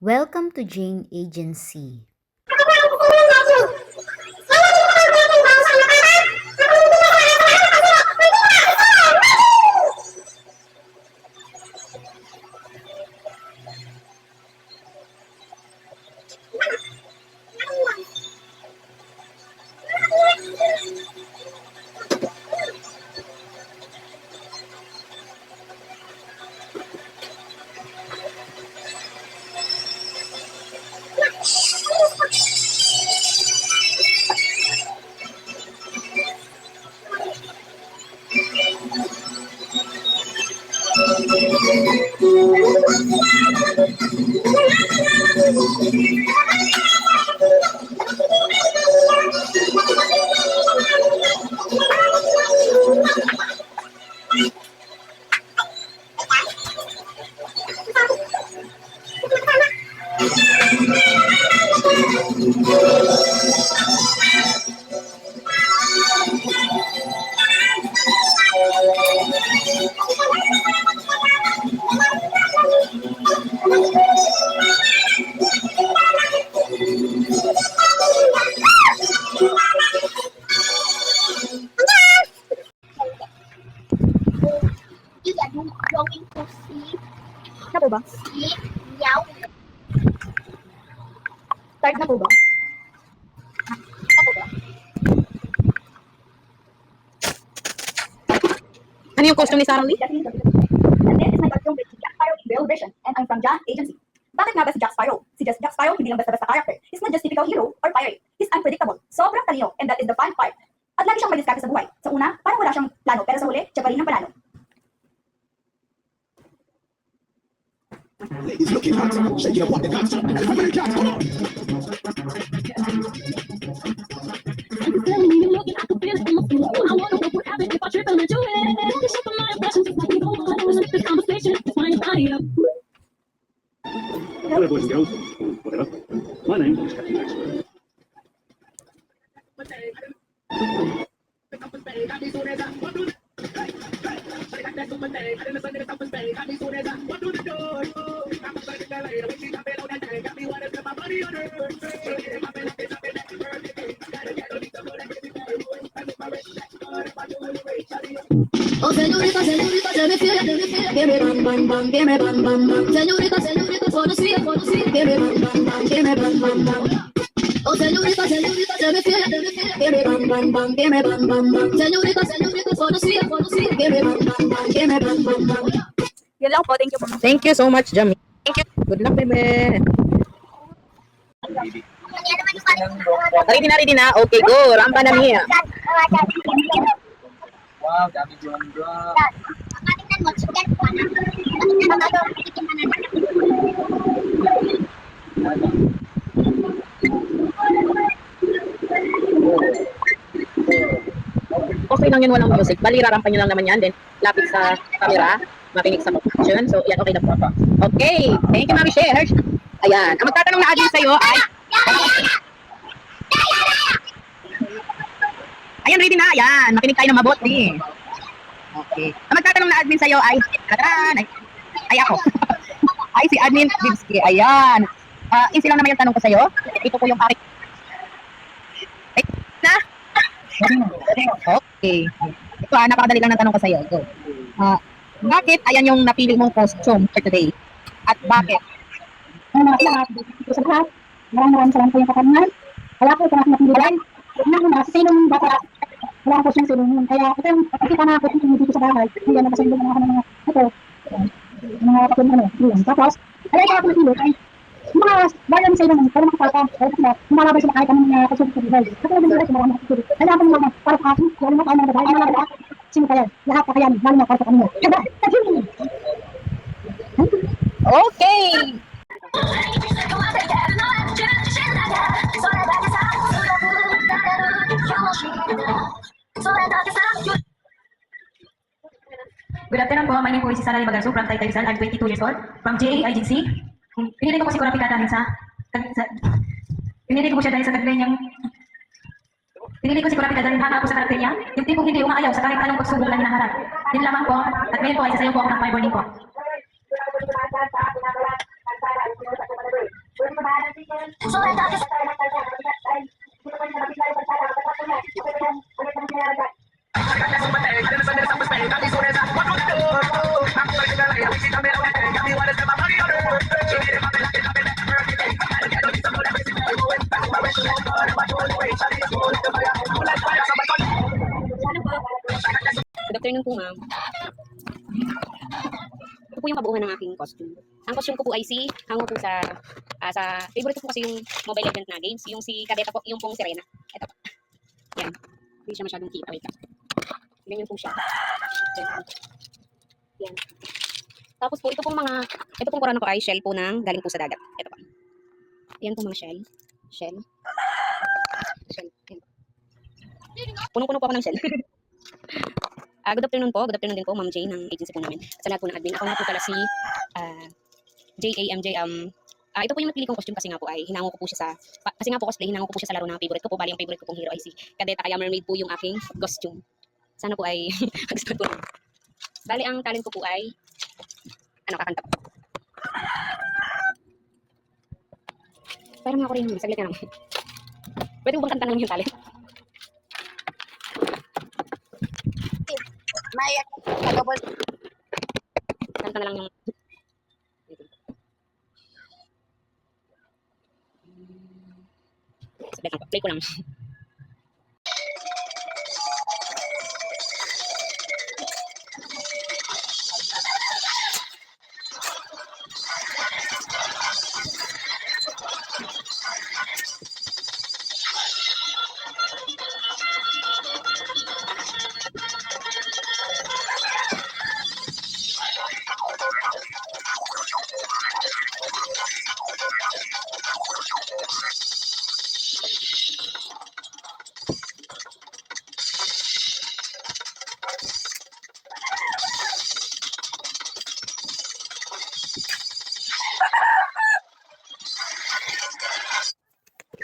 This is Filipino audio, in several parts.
Welcome to Jane Agency. Going to see Na po ba? Meow. Start na po ba? Na po ba? Ano yung costume ni Sarah Lee? And this is my costume with Jack Sparrow in real version, and I'm from Jack Agency. Bakit nga ba si Jack Sparrow? Si Jack Sparrow hindi lang basta-basta character. He's not just typical hero or pirate. He's unpredictable. Sobrang talino, and that is the fun part. At lagi siyang may diskarte sa buhay. Sa una, parang wala siyang plano, pero sa huli, siya pa rin ang panalo. Ladies looking hot, shake your body, dance. How many cats? Come on. Hello, boys and girls, whatever. My name is Captain Maxwell. Oh, señorita, señorita, let me feel it, give me bam, bam, bam, give me bam, bam, bam. Señorita, señorita, for the sweet, give me bam, bam, bam, give me bam, bam, bam. Oh, señorita, señorita, let me feel it, give me bam, bam, bam, give me bam, bam, bam. Señorita, señorita, for the sweet, give me bam, bam, bam, give me bam, bam, bam. Yun lang po. Thank you po. Thank you so much, Jamie. Thank you. Good luck, bebe. Ready na. Okay, go. Ramba na niya. Wow, dami juan-juan. Tingnan mo, chicken po na. Tingnan mo, ito, chicken na Okay lang yun, walang music. Bali, rarampan nyo lang naman yan. Then, lapit sa camera, makinig sa caption. So, yan, okay na po. Okay. Thank you, Mami Cher. Ayan. Ang magtatanong na admin sa'yo ay... Ayan, ready na. Ayan. Makinig tayo ng mabuti. Okay. Ang magtatanong na admin sa'yo ay... Ay ako. Ay, si admin Bibski. Ayan. Easy lang naman yung tanong ko sa'yo. Ito po yung aking... Ay, na? Okay. Ito napakadali lang ng tanong ko sa'yo. Go. Bakit ayan yung napili mong costume for today? At bakit? Lahat, dito sa lahat. Maraming salamat po yung katanungan. Wala po ito na pinapilihan. Una, sinong bata? Wala po siyang sinong. Kaya ito yung nakikita na ako dito sa bahay. Hindi na kasi hindi na ako ng mga ito. Mga kapatid yun. Tapos, ay ito ako napili. Ay, mga bayan sa inyo, para makapalka. Lumalabas sila kahit anong kasunod sa buhay. Kasi naman sila sila makapagpili. Kaya ako naman, para sa akin, wala naman tayo mga babae. Mga babae, sino kaya? Lahat pa kaya, lalo na para sa kanila. Okay! Good afternoon po. My name po is Sarah Libaganso from Taytay Rizal. I'm 22 years old. From JA Agency. Pinili ko po si Kurapika dahil pinili ko po siya dahil sa taglay niyang pinili ko si Kurapika dahil hanga po sa karakter niya. Yung tipong hindi umaayaw sa kahit anong pagsubok na hinaharap. Yun lamang po. At ngayon po ay sasayaw po ako ng fireballing po. Good afternoon po, ma'am. Ito po yung kabuuan ng aking costume. Ang costume ko po ay si hango po sa favorite ko po kasi yung Mobile Legends na games, yung si Kadeta po, yung pong Sirena. Ito po. Yan. Hindi siya masyadong kita. Wait lang. Ganyan po siya. Yan. Tapos po, ito pong korona ko ay shell po ng galing po sa dagat. Ito po. Yan po mga shell. Shell. Yan. Punong-puno po ako ng shell. Good afternoon po. Good afternoon din po, Ma'am Jane ng agency po namin. Sa lahat po ng admin. Ako nga po pala si JAMJ. Ito po yung napili kong costume kasi nga po ay hinango ko po siya kasi nga po cosplay, hinango ko po siya sa laro ng favorite ko po. Bali, yung favorite ko pong hero ay si Kadeta, kaya mermaid po yung aking costume. Sana po ay mag-start po. Bali, ang talent ko po ay kakanta po. Parang ako rin, saglit na lang. Pwede mo bang kanta naman yung talent? May double. Kanta na lang yung... Saglit lang po. Play ko lang.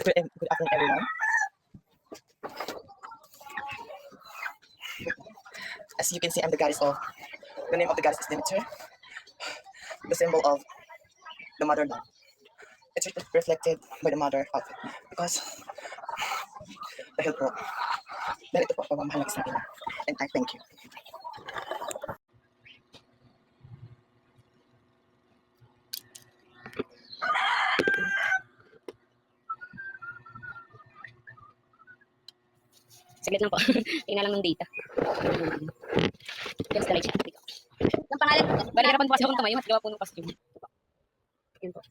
Good afternoon, everyone. As you can see, I'm the goddess of... The name of the goddess is Demeter, the symbol of the mother love. It's reflected by the mother of because dahil po, dahil ito po pagmamahal sa akin. And I thank you. Saglit lang po. Tingnan lang ng data. Yes, diretso. Ang pangalan, bali harapan po kasi akong tumayo at gawa po ng costume. Yan po.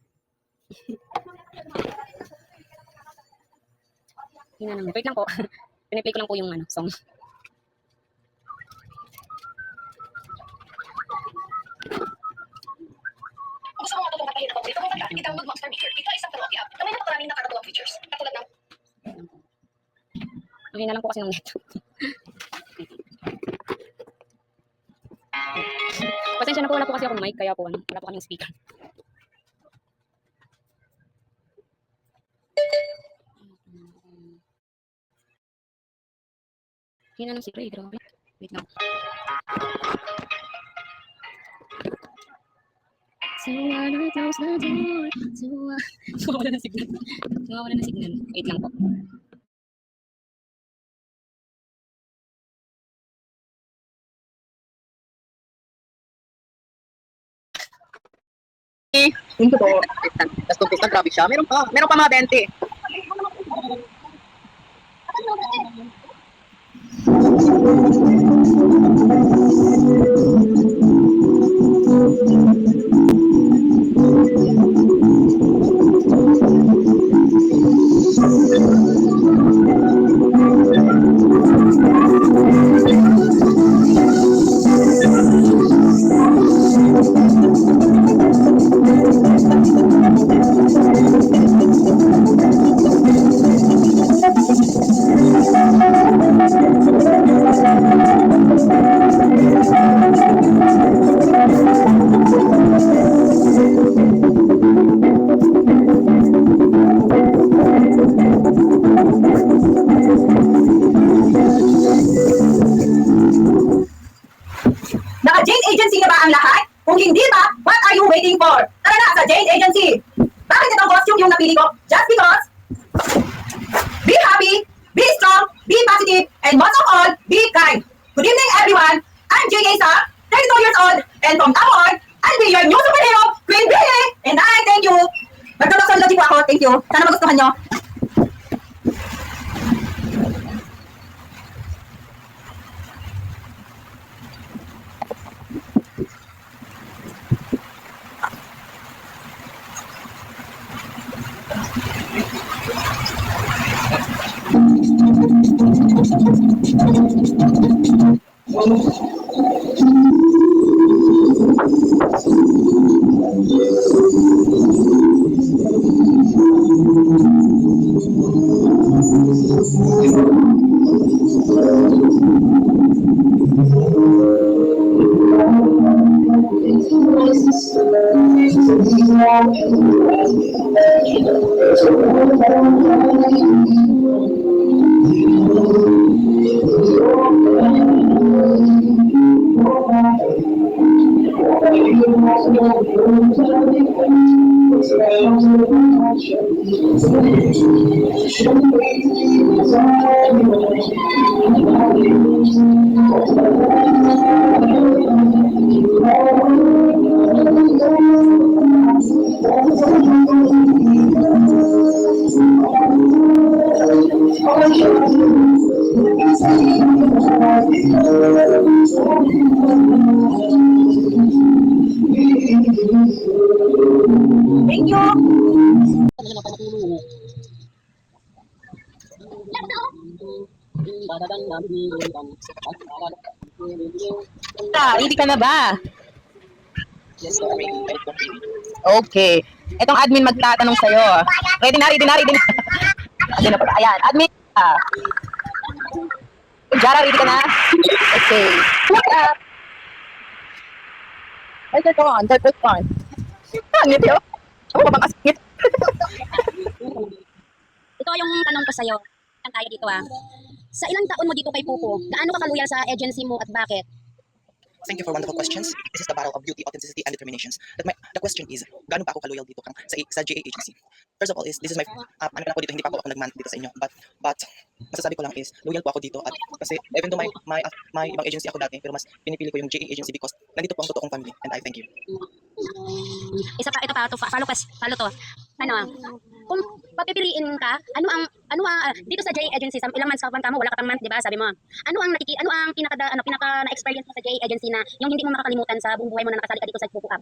Tingnan lang. Wait lang po. Piniplay ko lang po yung song. Gusto mo matutong kapahit ako dito, kung i-download mo ang Star Maker. Ito ay isang Karaoke app na may napakaraming nakakatuwang features. Katulad ng Okay na lang po kasi ng net. Pasensya na po, wala po kasi akong mic, kaya po wala po kaming speaker. Hina ng si Ray, grabe. Wait lang. So I close the door. So wala na signal. Wala na signal. Wait lang po. Thank you po. Tapos tumpis na, grabe siya. Meron pa mga 20. yung napili ko just because be happy, be strong, be positive, and most of all, be kind. Good evening, everyone. I'm J.A. Sa, 32 years old, and from now on, I'll be your new superhero, Queen Bee! And I thank you. Magdodoksolology po ako. Thank you. Sana magustuhan nyo. Thank you. Ready ka na ba? Okay. Itong admin magtatanong sa'yo. Ready na. Ready na pala. Ayan, admin. Jara, ready ka na? Okay. What up? Ay, turn on. Angit yun. Ako pa bang asingit? Ito yung tanong ko sa'yo. Ang tayo dito Sa ilang taon mo dito kay Pupo, gaano ka kaluyal sa agency mo at bakit? Thank you for wonderful questions. This is the battle of beauty, authenticity, and determinations. The question is, gaano pa ako kaloyal dito sa GA agency? First of all is, this is my, ano na po dito, hindi pa ako nag-month dito sa inyo. But masasabi ko lang is, loyal po ako dito. At kasi even though may ibang agency ako dati, pero mas pinipili ko yung GA agency because nandito po ang totoong family. And I thank you. Ito pa, follow to. Kung papipiliin ka, ano ang dito sa JA agency, sa ilang months ka mo, wala ka pang month, 'di ba? Sabi mo. Ano ang pinaka na-experience mo sa JA agency na yung hindi mo makakalimutan sa buong buhay mo na nakasali ka dito sa Pupo Cup?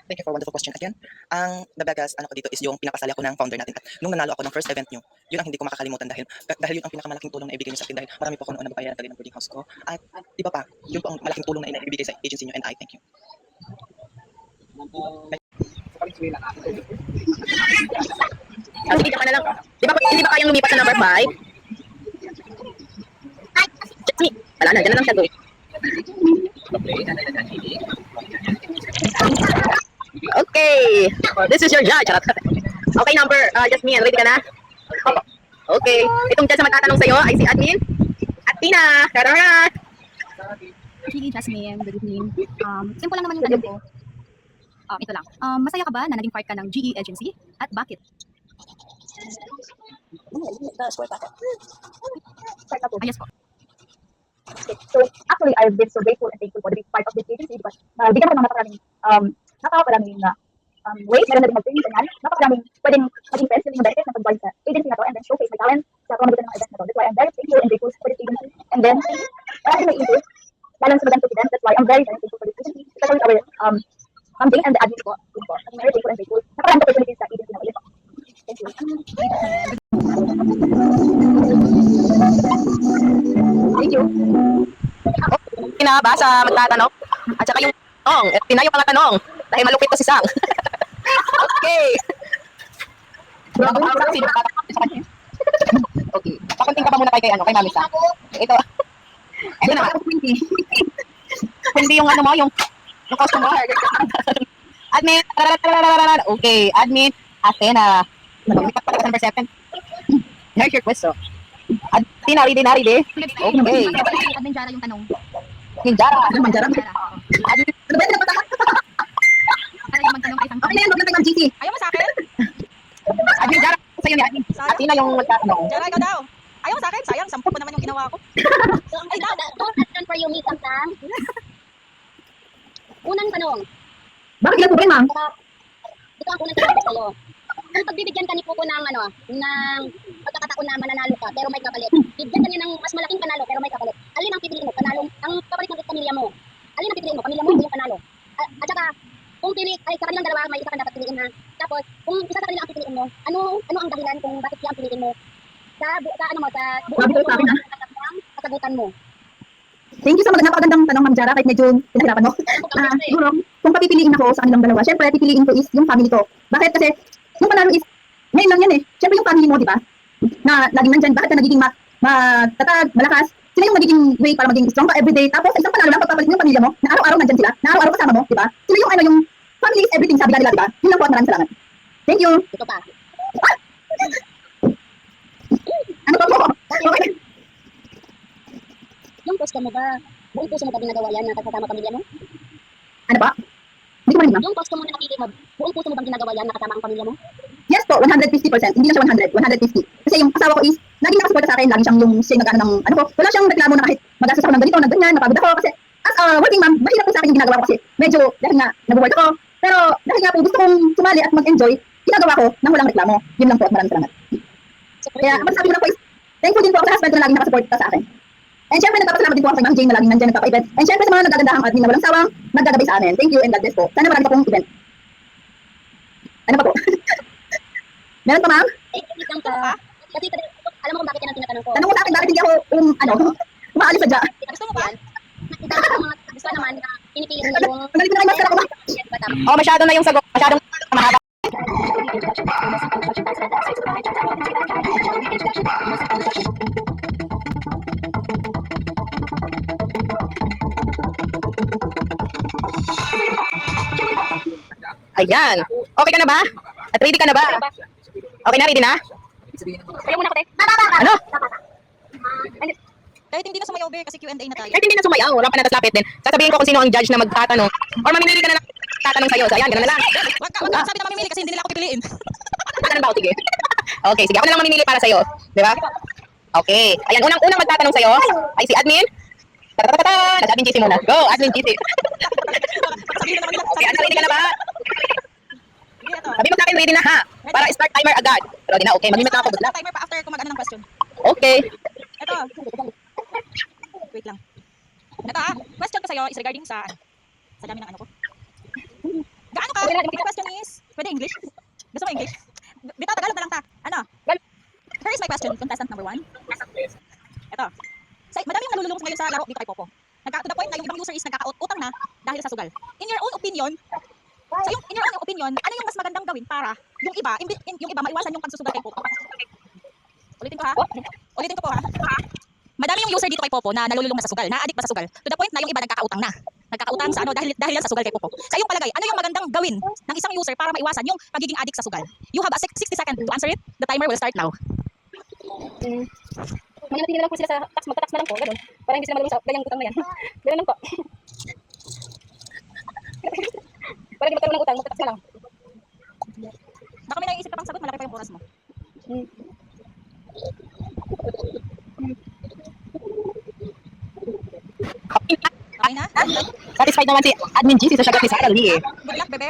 Thank you for wonderful question again. Ang the biggest ko dito is yung pinakasali ako ng founder natin. At nung nanalo ako ng first event nyo, yun ang hindi ko makakalimutan dahil yun ang pinakamalaking tulong na ibigay nyo sa akin dahil marami po ako noon na babayaran talaga ng boarding house ko. At iba pa, yun po ang malaking tulong na ibigay sa agency nyo and I thank you. Sige ka na lang. Hindi ba kayong lumipat sa number 5? Wala na, dyan na lang siya doon. Okay. This is your judge. Okay, number, Jasmine, ready ka na? Okay. Itong judge na magtatanong sa'yo ay si admin. At Tina. Tara! Sige, Jasmine. Good evening. Simple lang naman yung tanong ko. Ito lang. Masaya ka ba na naging part ka ng GE agency? At bakit? Yes po. Okay. So actually, I've been so grateful and thankful for the being part of this agency because bigyan mo ng napakaraming ways, meron na rin mag-training ganyan, napakaraming pwedeng maging friends yung benefit na pag-join sa agency na to and then showcase my talent sa pamamagitan ng mga events na to. That's why I'm very thankful and grateful for this agency. And then, marami may input, lalo sa magandang students. That's why I'm very, very thankful for this agency, especially our Jane and the admin po. I'm very thankful and grateful. Napakaraming opportunities sa agency na to. Thank you. Thank you. Tina ba sa magtatanong? At saka yung tanong. Tina yung mga tanong. Dahil malupit ko si Sang. Okay. Okay. Pakunting ka pa muna kay Mami Sang. Ito. Ito na. Hindi yung yung customer. Admin. Okay. Admin. Athena. Lumipat pala ka number 7. Here's your question. Tina, ready? Okay. Admin Jara yung tanong. Yung Jara. Admin Jara. Admin. Ano ba yung napataka? Para yung magtanong kay Sang. Okay na yan, huwag lang kay Ma'am GC. Ayaw mo sa akin? Sa'yo yan. At sino yung magtatanong? Jara, ikaw daw. Ayaw sa akin, sayang, 10 pa naman yung ginawa ko. Ay, don't ask for you, Miss Samsam. Unang tanong. Bakit ilan po kayo, ma'am? Ito ang unang tanong ko sa'yo. Kung pagbibigyan ka ni Coco ng pagkakataon na mananalo ka pero may kapalit, bigyan ka niya ng mas malaking panalo pero may kapalit. Alin ang pipiliin mo? Panalo, ang kapalit ng pamilya mo. Alin ang pipiliin mo? Pamilya mo o yung panalo? At saka, kung sa kanilang dalawa, may isa kang dapat piliin ha. Tapos, kung isa sa kanila ang pipiliin mo, ano ang dahilan kung bakit siya ang piliin mo? Sa Sabi ko sa akin, ha? kasagutan mo. Thank you sa napakagandang tanong, Ma'am Jara, kahit medyo pinahirapan mo. Siguro, kung papipiliin ako sa kanilang dalawa, syempre, pipiliin ko is yung family ko. Bakit? Kasi, yung panalo is, ngayon lang yan eh. Syempre yung family mo, di ba? Na laging nandyan, bakit ka nagiging matatag, malakas? Sila yung magiging way para maging strong ka everyday. Tapos, sa isang panalo lang, pagpapalit mo yung pamilya mo, na araw-araw nandyan sila, na araw-araw kasama mo, di ba? Sila yung yung family is everything, sabi nila, di ba? Yun lang po at maraming salamat. Thank you. Ito pa. Ano pa po? Okay. Yung gusto mo ba, buong puso mo ba ginagawa yan na kasama pamilya mo? Ano ba? Hindi ko marinig, ma'am. Yung gusto mo na napili mo, buong puso mo bang ginagawa yan na kasama ang pamilya mo? Yes po, 150%. Hindi na siya 100, 150. Kasi yung asawa ko is, laging nakasuporta sa akin, laging siyang yung nag-ano ng, wala siyang reklamo na kahit magastos ako ng ganito, ng ganyan, napagod ako. Kasi as a working mom, mahirap po sa akin yung ginagawa ko kasi medyo, dahil nga, nag-work ako. Pero dahil nga po gusto kong sumali at mag-enjoy, ginagawa ko nang walang reklamo. Yun lang po at maraming salamat. Kaya, masasabi ko lang po is, thankful din po ako sa husband ko na laging nakasuporta sa akin. And syempre, nagpapasalamat din po ako kay Ma'am Jane na laging nandyan nagpapa-event. And syempre, sa mga nagagandahang admin na walang sawang naggagabay sa amin. Thank you and God bless po. Sana marami pa pong event. Ano pa po? Meron pa, ma'am? Lang ka. Kasi alam mo kung bakit yan ang tinatanong ko. Tanong mo sa akin, bakit hindi ako, umaalis sa dya? Gusto mo ba? Gusto naman na pinipili mo yung... Magalit na kayo, master ako, ma'am. Oh, masyado na yung sagot. Masyadong mahaba. Ayan. Okay ka na ba? At ready ka na ba? Okay na, ready na? Kaya muna ko, te. Ano? Kahit hindi na sumayaw, Bear, kasi Q&A na tayo. Kahit hindi na sumayaw, wala pa natas lapit din. Sasabihin ko kung sino ang judge na magtatanong. Or mamimili ka na lang tatanong sa'yo. So, ayan, gano'n na lang. Wag ka sabi na mamimili kasi hindi nila ako pipiliin. Ganun ba? Sige. Okay, sige. Ako na lang mamimili para sa'yo. Di ba? Okay. Ayan, unang magtatanong sa'yo ay si Admin. Tatatata! Admin GC muna. Go, Admin GC. Okay, ano, ready ka na ba? Sabi mo sa akin, ready na ha? Para start timer agad. Ready na, okay. Mag-limit na ako. Good luck. Timer pa after kung mag-ano ng question. Okay. Ito. Wait lang. Ito question ko sa'yo is regarding sa dami ng ano ko. Gaano ka? The question is, pwede English? Gusto mo English? Bitaw, Tagalog na lang ta. Ano? Here is my question, contestant number 1. Ito. Madami yung nalululungkot ngayon sa laro dito kay Popo. To the point na yung ibang user is nagkakautang na dahil sa sugal. In your own opinion, ano yung mas magandang gawin para yung iba maiwasan yung pagsusugal kay Popo? Ulitin ko po ha. Madami yung user dito kay Popo na nalululong na sa sugal, na-addict ba sa sugal. To the point na yung iba nagkakautang na. Nagkakautang sa dahil sa sugal kay Popo. Sa iyong palagay, ano yung magandang gawin ng isang user para maiwasan yung pagiging addict sa sugal? You have a 60 seconds to answer it. The timer will start now. Mananatili na lang po sila sa magta-tax na lang po, gano'n. Para hindi sila malulong sa ganyang utang na yan. Gano'n lang po. Para hindi magkaroon ng utang, magta-tax na lang. Baka may naiisip ka pang sagot, malaki pa yung oras mo. Okay na? Satisfied naman si Admin GC sa sagot ni Sarah Lee. Good luck, bebe.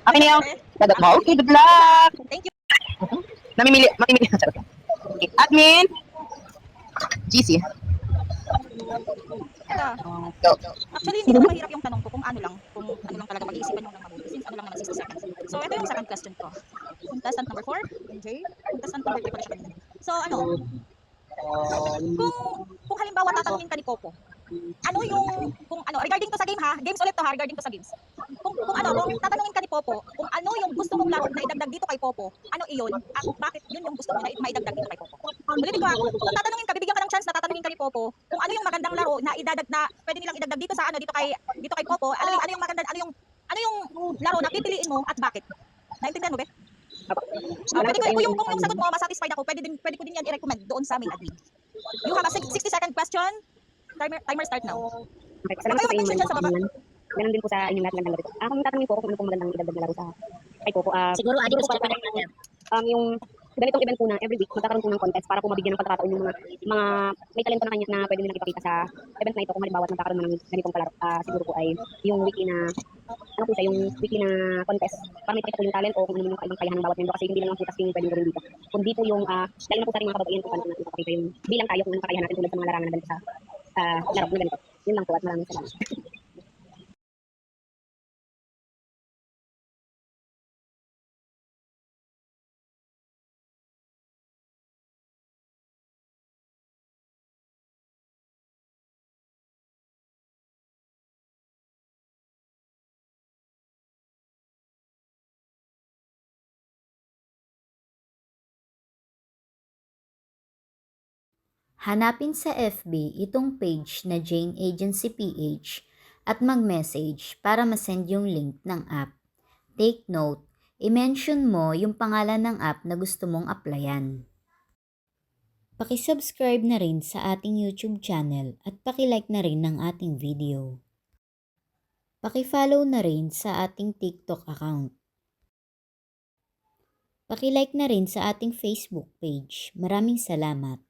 Okay na yung sagot mo. Okay, good luck. Thank you. Mamimili. Okay. Admin GC. Ito. Go. Actually, hindi ko mahirap yung tanong ko kung ano lang talaga pag-iisipan yung mabuti since ano lang naman 60 seconds. So, ito yung second question ko. Contestant number 4, MJ. Contestant number 3 pala siya kanina. So, kung halimbawa tatanungin ka ni Popo, regarding to sa game ha, games ulit to ha, regarding to sa games. Kung tatanungin ka ni Popo, kung ano yung gusto mong laro na idagdag dito kay Popo, ano iyon, at bakit yun yung gusto mo na maidagdag dito kay Popo. Ulitin ko ha, kung tatanungin ka, bibigyan ka ng chance na tatanungin ka ni Popo, kung ano yung magandang laro na pwede nilang idagdag dito sa dito kay Popo, ano yung laro na pipiliin mo at bakit. Naintindihan mo ba? Pwede ko yung sagot mo masatisfied ako, pwede ko din yan i-recommend doon sa main admin. You have a 60-second question. Timer start now. Okay, salamat po sa inyong mga ganun din po sa inyong lahat ng laro. Kung tatanungin po ako kung ano pong magandang idagdag na laro sa kay Popo. Siguro, adi po siya yung ganitong event po na every week magkakaroon po ng contest para po mabigyan ng pagkakataon yung mga may talento na kanya na pwede nilang ipakita sa event na ito. Kung halimbawa magkakaroon ng ganitong palaro, siguro po ay yung weekly na yung weekly na contest para may pakita po yung talent o kung ano yung ibang kayahan ng bawat member, kasi hindi lang ang tasking pwedeng gawin dito, kundi po yung lalo na po sa ating mga kababaihan po paano natin ipakita yung bilang tayo kung anong kakayahan natin tulad sa mga larangan na ganito sa laro na ganito. Yun lang po at maraming salamat. Hanapin sa FB itong page na Jane Agency PH at mag-message para masend yung link ng app. Take note, i-mention mo yung pangalan ng app na gusto mong applyan. Paki-subscribe na rin sa ating YouTube channel at paki-like na rin ng ating video. Paki-follow na rin sa ating TikTok account. Paki-like na rin sa ating Facebook page. Maraming salamat.